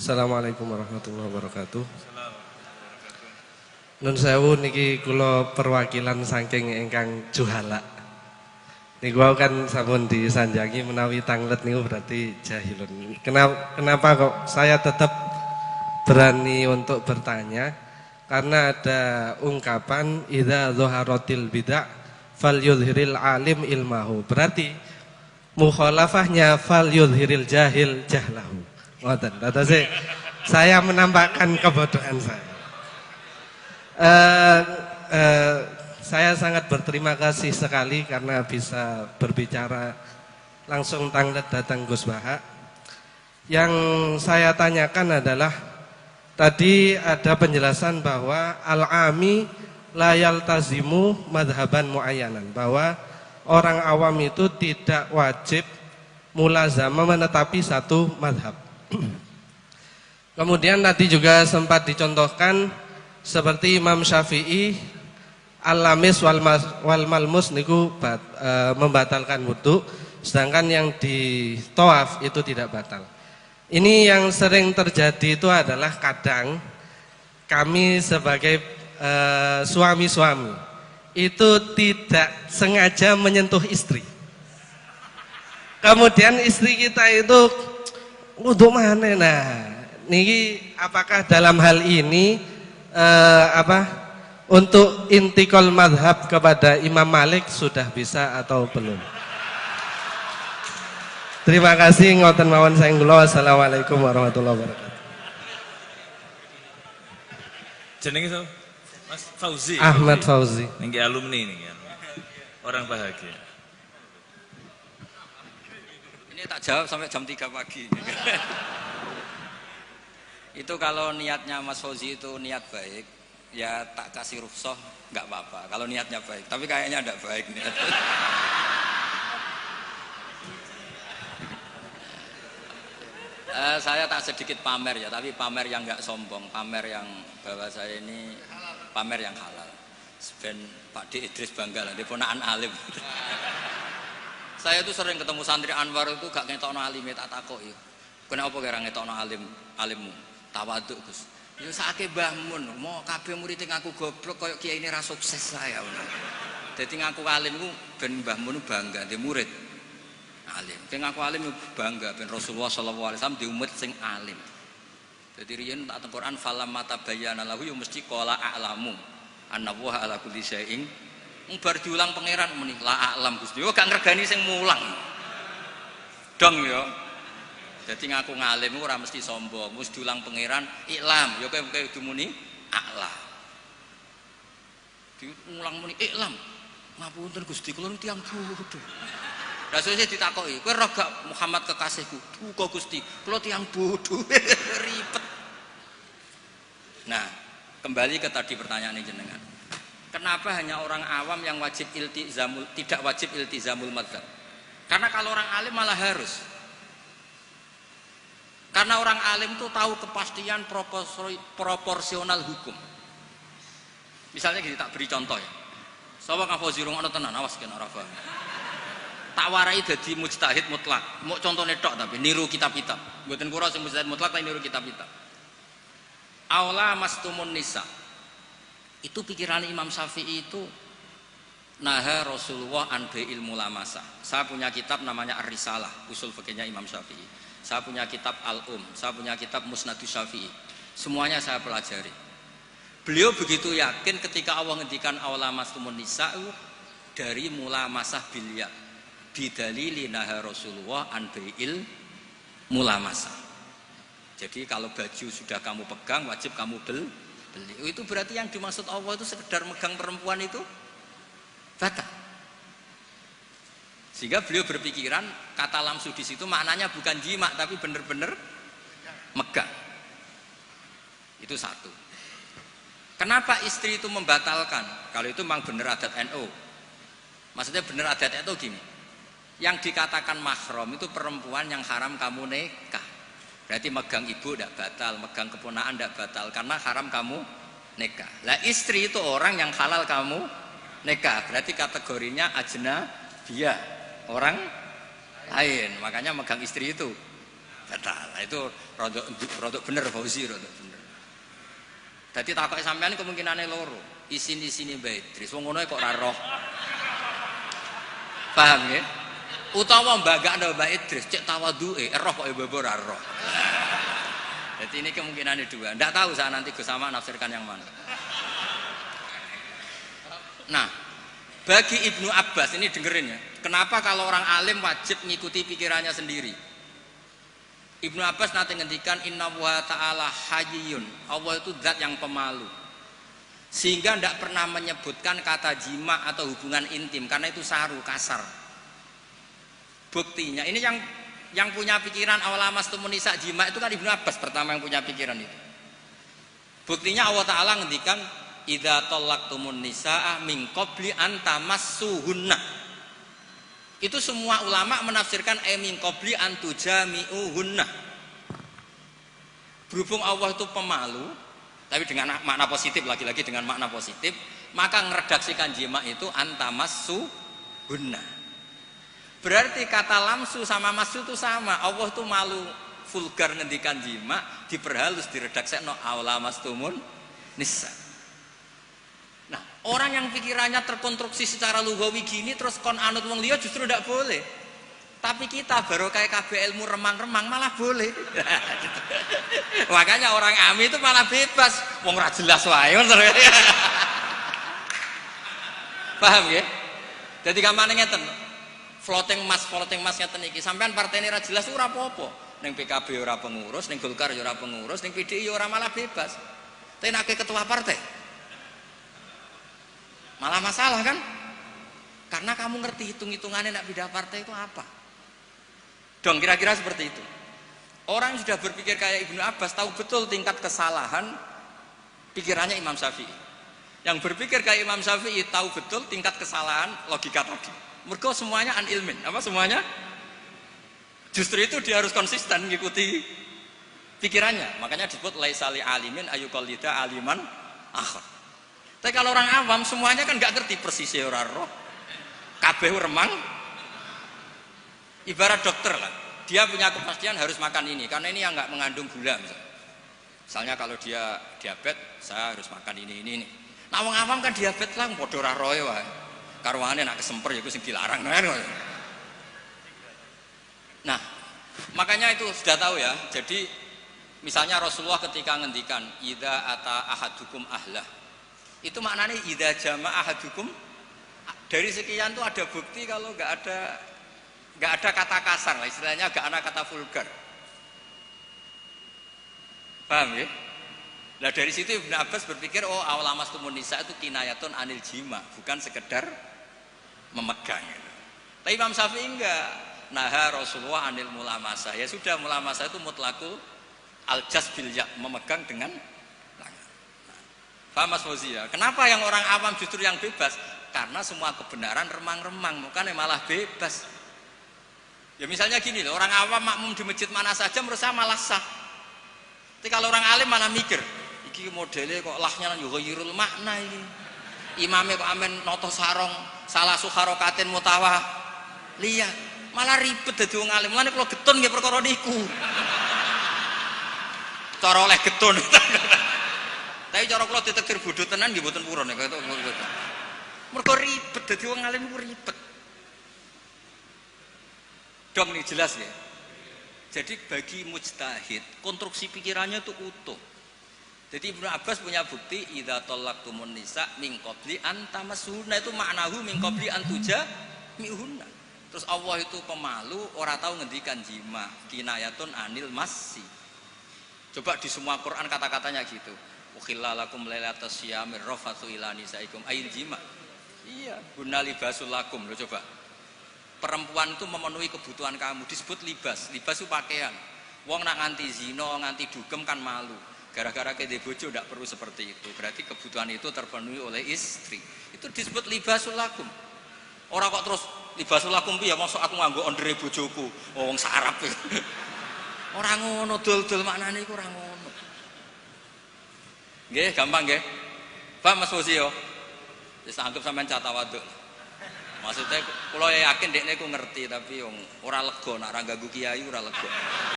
Assalamualaikum warahmatullahi wabarakatuh. Nun sewu niki kula perwakilan saking ingkang juhala. Niku kan sampun disanjangi menawi tanglet niku berarti jahilun. Kenapa kok saya tetap berani untuk bertanya? Karena ada ungkapan idza dhaharatil bid'ah falyudhiril alim ilmahu. Berarti mukhalafahnya falyudhiril jahil jahlahu. Ngoten. Terus saya menampakkan kebodohan saya. Saya sangat berterima kasih sekali karena bisa berbicara langsung tanglet datang Gus Baha. Yang saya tanyakan adalah tadi ada penjelasan bahwa al-ami la yaltazimu madhaban muayyanan, bahwa orang awam itu tidak wajib mulazamah menetapi satu madhab. Kemudian tadi juga sempat dicontohkan seperti Imam Syafi'i al-lamis wal malmus niku membatalkan wudu, sedangkan yang di tawaf itu tidak batal. Ini yang sering terjadi itu adalah kadang kami sebagai suami-suami itu tidak sengaja menyentuh istri. Kemudian istri kita itu wudu mana? Nah, niki apakah dalam hal ini untuk intikal madhab kepada Imam Malik sudah bisa atau belum? Terima kasih ngoten mawon saking kula. Assalamualaikum warahmatullahi wabarakatuh. Jenenge so? Mas Fauzi. Ahmad Fauzi. Niki alumni niki. Orang bahagia. Ini tak jawab sampai jam 3 pagi. Itu kalau niatnya Mas Fauzi itu niat baik, ya tak kasih rukhsah nggak apa-apa. Kalau niatnya baik, tapi kayaknya tidak baik niat. Saya tak sedikit pamer ya, tapi pamer yang nggak sombong, pamer yang bahwa saya ini pamer yang halal. Ben Pak D Idris bangga lah, dia ponakan alim. Saya tuh sering ketemu santri Anwar itu gak ngetokno alime, tak takoki. Kenapa kira ngetokno alimmu? Tawaduk Gus. Ya sakake Mbah Mun, mau kabeh murid ngaku goblok koyo kiai ini ra sukses saya. Dadi ngaku alim ku ben Mbah Mun bangga di murid alim. Ben ngaku alim bangga ben Rasulullah sallallahu alaihi wasallam di umat sing alim. Dadi riyen tak teng Quran falamma tabayyana lahu ya mesti qala a'lamu annallaha ala kulli syai'in. Bar diulang pangeran muni la a'lam Gusti. Yo gak ngregani sing mulang. Dong ya. Jadi ngaku ngalim ora mesti sombong, mesti diulang pangeran iklam, ya kowe dimuni a'la. Diulang muni iklam. Ngapunten Gusti, kula tiyang bodho. Lah sesuk ditakoki, kowe ora gak Muhammad kekasihku? Duka Gusti, kula tiyang bodho. Ribet. Nah, kembali ke tadi pertanyaan jenengan. Kenapa hanya orang awam yang wajib tidak wajib iltizamul madzhab? Karena kalau orang alim malah harus. Karena orang alim itu tahu kepastian proporsional hukum. Misalnya gini, tak beri contoh ya. Sapa kang Fauzi rungokno tenan, awas kena ora paham. Tak warai dadi mujtahid mutlak. Mau contone tok tapi niru kitab-kitab. Mboten kura sing mujtahid mutlak tapi niru kitab-kitab. Aula mastumun nisa. Itu pikiran Imam Syafi'i itu naha Rasulullah an bai'il mulamasah. Saya punya kitab namanya Ar-Risalah, usul fikihnya Imam Syafi'i. Saya punya kitab Al-Um, saya punya kitab Musnadus Syafi'i. Semuanya saya pelajari. Beliau begitu yakin ketika Allah ngendikan aula mastumun nisa dari mulamasah bilya. Bidalili naha Rasulullah an bai'il mulamasah. Jadi kalau baju sudah kamu pegang wajib kamu beli. Itu berarti yang dimaksud Allah itu sekedar megang perempuan itu batal. Sehingga beliau berpikiran kata lamsu di situ maknanya bukan jima tapi benar-benar megang. Itu satu. Kenapa istri itu membatalkan? Kalau itu memang benar adat NU. Maksudnya benar adat itu gini. Yang dikatakan mahram itu perempuan yang haram kamu nikah. Berarti megang ibu tidak batal, megang keponakan tidak batal karena haram kamu nikah. Lah istri itu orang yang halal kamu nikah. Berarti kategorinya ajnabiyah, orang lain. Makanya megang istri itu batal. itu rodok bener Fauzi, rodok bener. Dadi takoke sampean kemungkinane loro. Isin-isine Mbak Idris. Wong ngono kok ora roh. Paham nggih? Utawa mbagakno Mbak Idris cek tawaduke, roh kok mbok ora roh. Jadi ini kemungkinannya dua. Nggak tahu saya nanti Gus Sama nafsirkan yang mana. Nah, bagi Ibnu Abbas ini dengerin ya. Kenapa kalau orang alim wajib mengikuti pikirannya sendiri? Ibnu Abbas nanti ngendikan Inna wa ta'ala hayyun. Allah itu zat yang pemalu. Sehingga tidak pernah menyebutkan kata jima atau hubungan intim karena itu saru, kasar. Buktinya ini yang punya pikiran awal mastumun nisa jima itu kan Ibnu Abbas pertama yang punya pikiran itu. Buktinya Allah Ta'ala ngendikan idza talaqtumun nisaa min qabli an tamassuhunna. Itu semua ulama menafsirkan min qabli an tujami'uhunna. Berhubung Allah itu pemalu, tapi dengan makna positif, lagi-lagi dengan makna positif, maka ngeredaksikan jima itu antamassuhunna. Berarti kata lamsu sama masu itu sama. Allah itu malu vulgar ngendikan jima, diperhalus diredaksekno aula mastumun nisa. Nah, orang yang pikirannya terkonstruksi secara lughawi gini terus kon anut wong liya justru tidak boleh. Tapi kita baru kayak KB ilmu remang-remang malah boleh. Makanya orang ami itu malah bebas. Wong ora jelas wae. Paham ya? Jadi gampang ngeten. Floating mas ngeten iki. Sampean partene ora jelas ora apa-apa. Ning PKB ora pengurus, ning Golkar ora pengurus, ning PDI ora malah bebas. Tapi nek ketua partai malah masalah kan? Karena kamu ngerti hitung-hitungannya nak pindah partai itu apa? Dong kira-kira seperti itu. Orang yang sudah berpikir kayak Ibnu Abbas tahu betul tingkat kesalahan pikirannya Imam Syafi'i. Yang berpikir kayak Imam Syafi'i tahu betul tingkat kesalahan logika tadi. Mergo semuanya an ilmin, apa semuanya? Justru itu dia harus konsisten mengikuti pikirannya. Makanya disebut laisali alimin ayuqallida aliman akhar. Tapi kalau orang awam semuanya kan nggak ngerti persis ora roh. Kabeh remang. Ibarat dokter lah. Dia punya kepastian harus makan ini karena ini yang nggak mengandung gula misalnya kalau dia diabetes saya harus makan ini. Nah wong awam kan diabetes lah padha ora roe wae. Karwane nak kesemper ya iku sing dilarang kan. Nah, makanya itu sudah tahu ya. Jadi misalnya Rasulullah ketika ngendikan idza ata ahadukum ahlah. Itu maknanya idza jama'a ahadukum, dari sekian tuh ada bukti kalau nggak ada kata kasar lah, istilahnya nggak ada kata vulgar. Paham ya? Nah dari situ Ibnu Abbas berpikir oh awal mastumun nisa itu kinayatun anil jima, bukan sekedar memegang. Tapi Imam Syafi'i enggak. Naha Rasulullah anil mulamasah. Ya sudah, mulamasah itu mutlakul aljas bil ya, memegang dengan tangan. Paham Mas Fauzi ya? Kenapa yang orang awam justru yang bebas? Karena semua kebenaran remang-remang, bukan malah bebas. Ya misalnya gini loh, orang awam makmum di masjid mana saja menurut saya malah sah. Tapi kalau orang alim mana mikir, iki modelnya kok lahnya yughayyirul makna ini. Imamnya kok amen noto sarong, salah sukharokatin mutawah. Lihat, malah ribet dadi wong alim. Mulane kula getun nggih perkara niku. Cara oleh getun. Tapi cara kula ditegir bodho tenan nggih mboten purun nek ketok. Mergo ribet dadi wong alim ku ribet. Dong nih jelas ya. Jadi bagi mujtahid konstruksi pikirannya itu utuh. Jadi Ibnu Abbas punya bukti idza talaqtumun nisa min qabli an tamassuhunna, itu maknahu min qabli an tujami'uhunna. Terus Allah itu pemalu, ora tahu ngendikan jima, kinayatun anil massi. Coba di semua Quran kata-katanya gitu. Ukhillalakum lailatas syiyamir rafatu ila nisaikum ayil jima. Iya, guna libasul lakum. Lo coba. Perempuan itu memenuhi kebutuhan kamu, disebut libas. Libas itu pakaian. Wong nak nganti zina, nganti dugem kan malu. Gara-gara kede bojo tidak perlu seperti itu. Berarti kebutuhan itu terpenuhi oleh istri. Itu disebut libasul lakum. Orang kok terus libasul lakum piye? Mosok aku nganggo ondere bojoku. Wong sarap. Ora ngono, dol-dol maknane iku ora ngono. Nggih, gampang nggih. Paham Mas Fauzi yo? Wis anggap sampean catawaduk. Maksudnya kula yakin dekne ku ngerti tapi ora lega nek ora ganggu kiai ora lega.